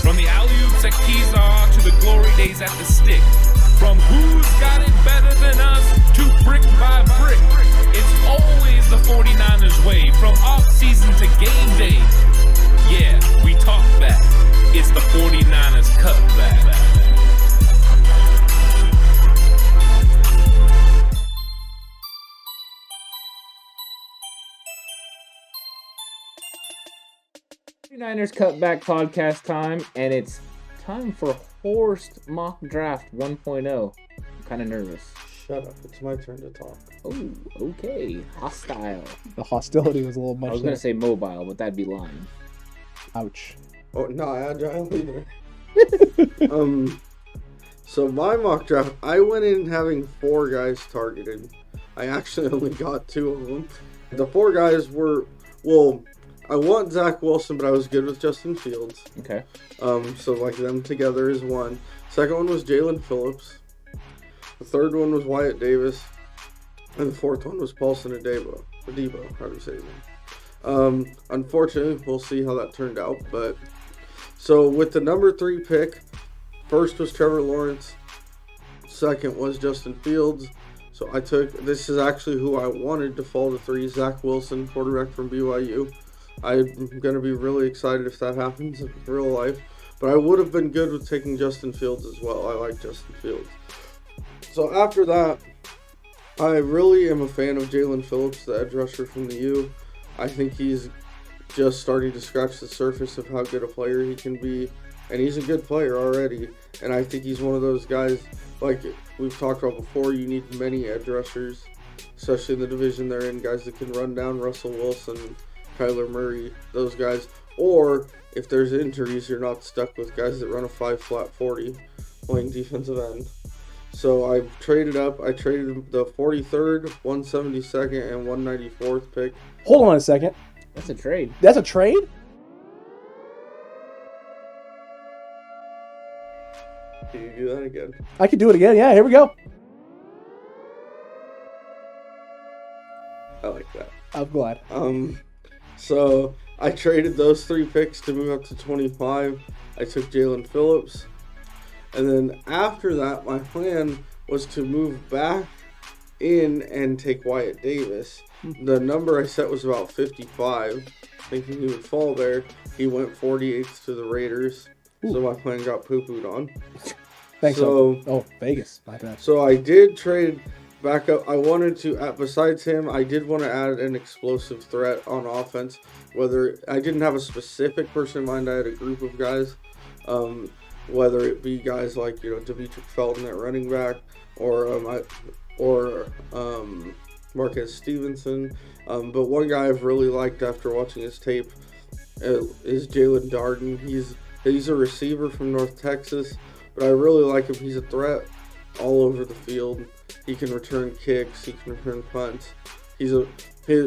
From the alley-oops at Kezar to the glory days at the stick. From who's got it better than us to brick by brick. It's always the 49ers way, from off-season to game day. Yeah, we talk back. It's the 49ers Cutback. 49ers Cutback Podcast time, and it's time for Horst Mock Draft 1.0. I'm kind of nervous. Shut up. It's my turn to talk. Oh, okay. Hostile. The hostility was a little much. I was going to say mobile, but that'd be lying. Ouch. Oh, not agile either. So my mock draft, I went in having 4 guys targeted. I actually only got 2 of them. The 4 guys were, I want Zach Wilson, but I was good with Justin Fields. Okay. So like them together is one. Second one was Jalen Phillips. The third one was Wyatt Davis. And the fourth one was Paulson Adebo. How do you say his name? Unfortunately, we'll see how that turned out. But so with the number 3 pick, first was Trevor Lawrence. Second was Justin Fields. So this is actually who I wanted to fall to 3, Zach Wilson, quarterback from BYU. I'm going to be really excited if that happens in real life. But I would have been good with taking Justin Fields as well. I like Justin Fields. So after that, I really am a fan of Jalen Phillips, the edge rusher from the U. I think he's just starting to scratch the surface of how good a player he can be. And he's a good player already. And I think he's one of those guys, like we've talked about before, you need many edge rushers, especially in the division they're in, guys that can run down Russell Wilson, Kyler Murray, those guys. Or if there's injuries, you're not stuck with guys that run a 5-flat 40 playing defensive end. So I traded up. I traded the 43rd, 172nd, and 194th pick. Hold on a second. That's a trade. That's a trade? Can you do that again? I could do it again. Yeah, here we go. I like that. I'm glad. So I traded those 3 picks to move up to 25. I took Jalen Phillips. And then after that, my plan was to move back in and take Wyatt Davis. The number I set was about 55, thinking he would fall there. He went 48th to the Raiders. Ooh. So my plan got poo-pooed on. Thanks. Oh, Vegas. My bad. So I did trade back up. I wanted to, besides him, I did want to add an explosive threat on offense. Whether I didn't have a specific person in mind, I had a group of guys. Whether it be guys like Demetric Felton at running back, or Marquez Stevenson. But one guy I've really liked after watching his tape is Julian Darden. He's a receiver from North Texas, but I really like him. He's a threat all over the field. He can return kicks. He can return punts.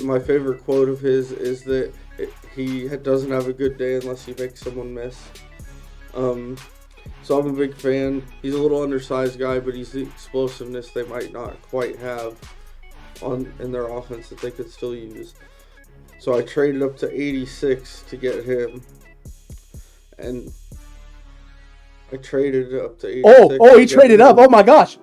My favorite quote of his is that he doesn't have a good day unless he makes someone miss. So I'm a big fan. He's a little undersized guy, but he's the explosiveness they might not quite have in their offense that they could still use. So I traded up to 86 to get him. And I traded up to 86. Oh, he traded up. Oh my gosh.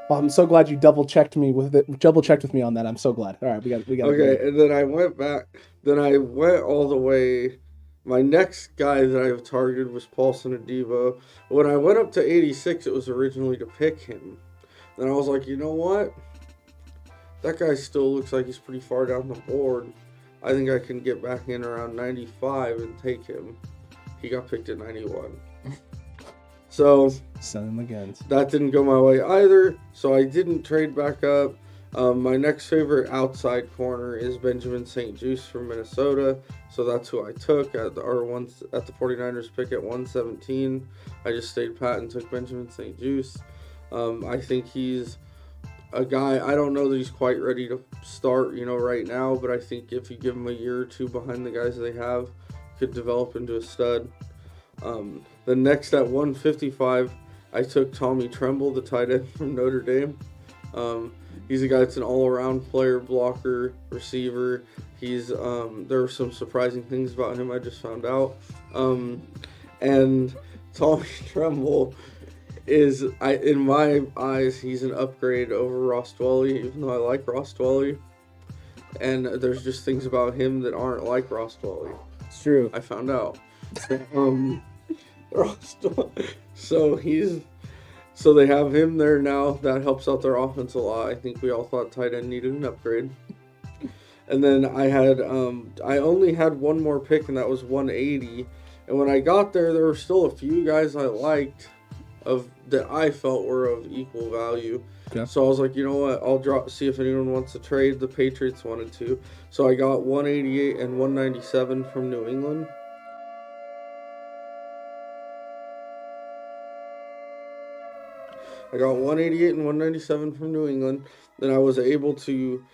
Well, I'm so glad you double checked with me on that. I'm so glad. All right, we got. Okay, and then I went back. Then I went all the way. My next guy that I targeted was Paulson Adebo. When I went up to 86, it was originally to pick him. Then I was like, you know what? That guy still looks like he's pretty far down the board. I think I can get back in around 95 and take him. He got picked at 91. So son of a guns. That didn't go my way either. So I didn't trade back up. My next favorite outside corner is Benjamin St. Juste from Minnesota. So that's who I took at the 49ers pick at 117. I just stayed pat and took Benjamin St. Juste. I think he's a guy, I don't know that he's quite ready to start, right now, but I think if you give him a year or two behind the guys they have, could develop into a stud. The next at 155, I took Tommy Tremble, the tight end from Notre Dame. He's a guy that's an all-around player, blocker, receiver. He's there are some surprising things about him I just found out. And Tommy Tremble is, in my eyes, he's an upgrade over Ross Dwelley, even though I like Ross Dwelley. And there's just things about him that aren't like Ross Dwelley. It's true. I found out. So they have him there now. That helps out their offense a lot. I think we all thought tight end needed an upgrade. And then I only had one more pick, and that was 180. And when I got there were still a few guys I liked that I felt were of equal value. Okay. So I was like, you know what? I'll see if anyone wants to trade. The Patriots wanted to. So I got 188 and 197 from New England. I got 188 and 197 from New England. Then I was able to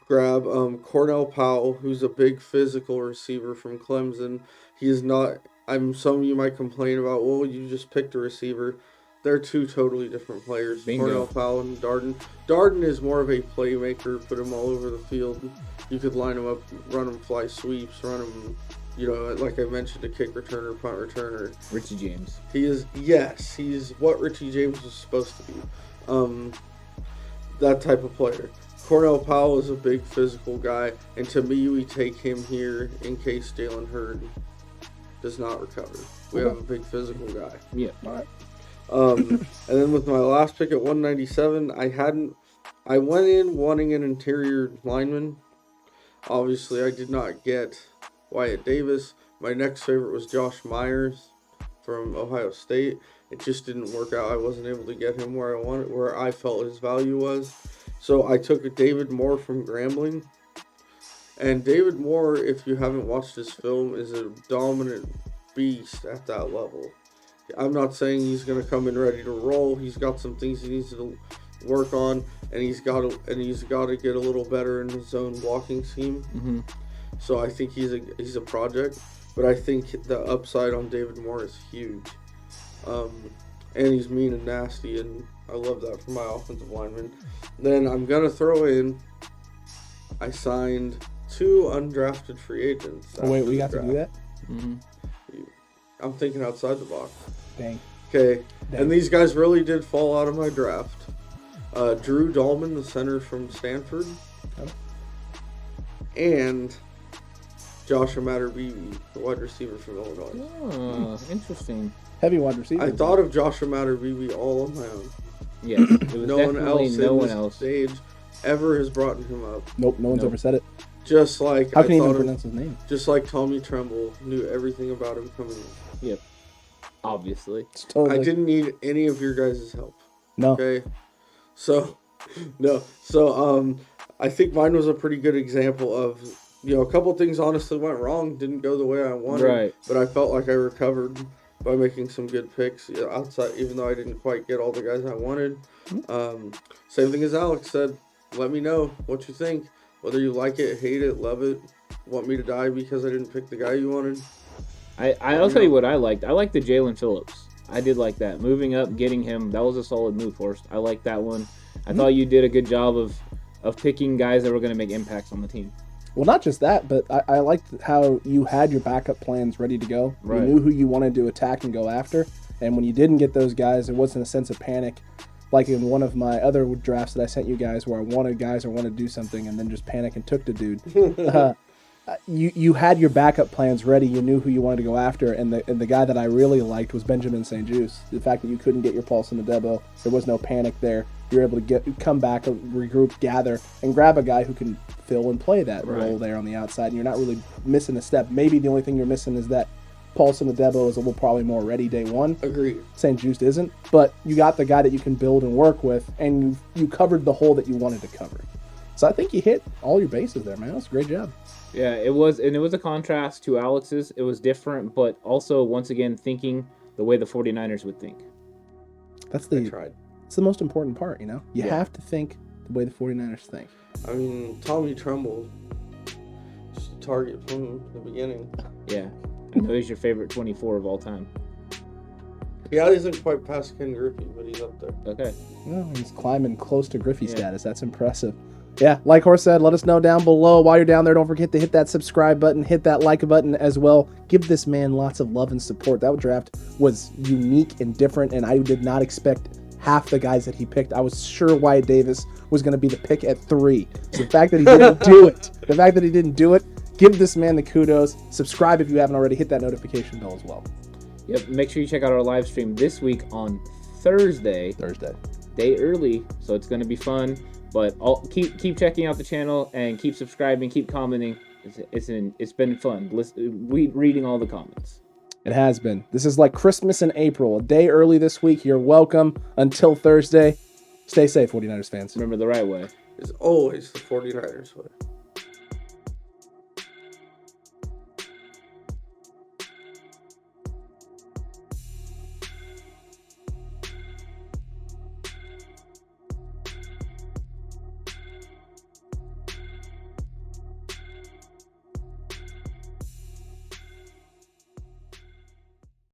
grab Cornell Powell, who's a big physical receiver from Clemson. He is not... some of you might complain about, well, you just picked a receiver. They're two totally different players. Bingo. Cornell Powell and Darden. Darden is more of a playmaker, put him all over the field. You could line him up, run him fly sweeps, run him, like I mentioned, a kick returner, punt returner. Richie James. He's what Richie James was supposed to be. That type of player. Cornell Powell is a big physical guy, and to me, we take him here in case Jalen Hurd does not recover. We have a big physical guy. Yeah. All right. And then with my last pick at 197, I went in wanting an interior lineman. Obviously, I did not get Wyatt Davis. My next favorite was Josh Myers from Ohio State. It just didn't work out. I wasn't able to get him where I felt his value was. So I took David Moore from Grambling. And David Moore, if you haven't watched his film, is a dominant beast at that level. I'm not saying he's going to come in ready to roll. He's got some things he needs to work on, and he's got to get a little better in his zone blocking scheme. Mm-hmm. So I think he's a project, but I think the upside on David Moore is huge. And he's mean and nasty, and I love that for my offensive lineman. Then I'm gonna throw in. I signed 2 undrafted free agents. Oh, wait, we got to do that? Mm-hmm. I'm thinking outside the box. Dang. Okay, Dang. and these guys really did fall out of my draft. Drew Dahlman, the center from Stanford, and Joshua Matter-Beebe, the wide receiver from Illinois. Oh, interesting. Heavy wide receiver. I thought of Joshua Matter-Beebe all on my own. Yeah, it was No one definitely else no in one this else. stage ever has brought him up. Nope, no one's Nope. ever said it. Just like How I can you even thought pronounce his name? just like Tommy Tremble knew everything about him coming in. Yep. Obviously. It's totally... I didn't need any of your guys' help. No. Okay, so I think mine was a pretty good example of a couple things honestly went wrong, didn't go the way I wanted, Right. but I felt like I recovered by making some good picks outside, even though I didn't quite get all the guys I wanted. Same thing as Alex said. Let me know what you think, whether you like it, hate it, love it, want me to die because I didn't pick the guy you wanted. I'll tell you what I liked. I liked the Jalen Phillips. I did like that. Moving up, getting him, that was a solid move, Horst. I like that one. I thought you did a good job of picking guys that were going to make impacts on the team. Well, not just that, but I liked how you had your backup plans ready to go. Right. You knew who you wanted to attack and go after. And when you didn't get those guys, there wasn't a sense of panic. Like in one of my other drafts that I sent you guys where I wanted guys or wanted to do something and then just panic and took the dude. You had your backup plans ready. You knew who you wanted to go after. And the guy that I really liked was Benjamin St. Juste. The fact that you couldn't get your pulse in the Debo, there was no panic there. You're able to come back, regroup, gather, and grab a guy who can fill and play that role there on the outside. And you're not really missing a step. Maybe the only thing you're missing is that Paulson and Debo is a little probably more ready day one. Agreed. St. Juste isn't. But you got the guy that you can build and work with, and you covered the hole that you wanted to cover. So I think you hit all your bases there, man. That's a great job. Yeah, it was a contrast to Alex's. It was different, but also, once again, thinking the way the 49ers would think. That's I tried. It's the most important part, You Yeah. have to think the way the 49ers think. I mean, Tommy Tremble, just a target from the beginning. Yeah. I know he's your favorite 24 of all time. Yeah, he isn't quite past Ken Griffey, but he's up there. Okay. Well, he's climbing close to Griffey status. That's impressive. Yeah, like Horst said, let us know down below. While you're down there, don't forget to hit that subscribe button, hit that like button as well. Give this man lots of love and support. That draft was unique and different, and I did not expect half the guys that he picked. I was sure Wyatt Davis was going to be the pick at 3. So the fact that he didn't do it, give this man the kudos. Subscribe if you haven't already. Hit that notification bell as well. Yep. Make sure you check out our live stream this week on Thursday. Day early, so it's going to be fun. But keep checking out the channel and keep subscribing, keep commenting. It's been fun reading all the comments. It has been. This is like Christmas in April. A day early this week. You're welcome. Until Thursday, stay safe, 49ers fans. Remember the right way. It's always the 49ers way.